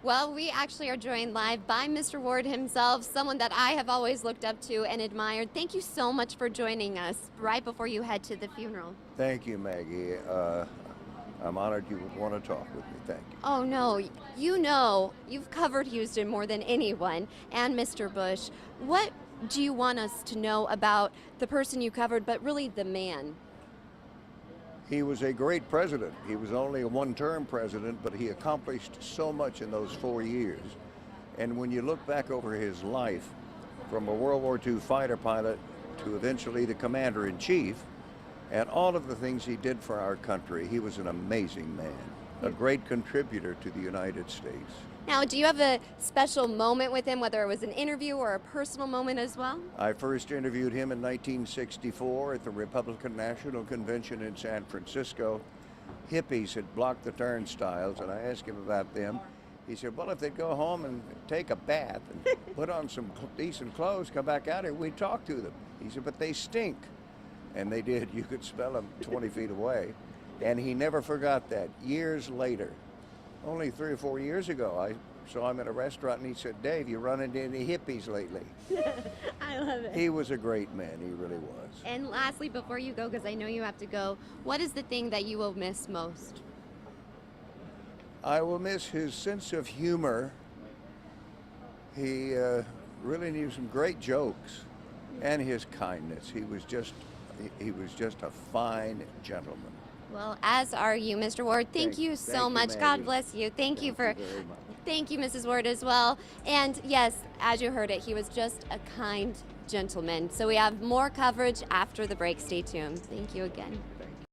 Well, we actually are joined live by Mr. Ward himself, someone that I have always looked up to and admired. Thank you so much for joining us right before you head to the funeral. Thank you, Maggie. I'm honored you would want to talk with me. Thank you. Oh, no, you've covered Houston more than anyone, and Mr. Bush. What do you want us to know about the person you covered, but really the man? He was a great president. He was only a one-term president, but he accomplished so much in those 4 years. And when you look back over his life, from a World War II fighter pilot to eventually the commander-in-chief, and all of the things he did for our country, he was an amazing man, a great contributor to the United States. Now, do you have a special moment with him, whether it was an interview or a personal moment as well? I first interviewed him in 1964 at the Republican National Convention in San Francisco. Hippies had blocked the turnstiles, and I asked him about them. He said, well, if they'd go home and take a bath and put on some decent clothes, come back out here, we'd talk to them. He said, but they stink. And they did. You could smell them 20 feet away. And he never forgot that. Years later, only 3 or 4 years ago, I saw him at a restaurant and he said, Dave, you run into any hippies lately? I love it. He was a great man, he really was. And lastly, before you go, because I know you have to go, what is the thing that you will miss most? I will miss his sense of humor. He really knew some great jokes, and his kindness. He was just a fine gentleman. Well, as are you, Mr. Ward. Thank you so much. Maggie. God bless you. Thank you very much. Thank you, Mrs. Ward, as well. And yes, as you heard it, he was just a kind gentleman. So we have more coverage after the break. Stay tuned. Thank you again.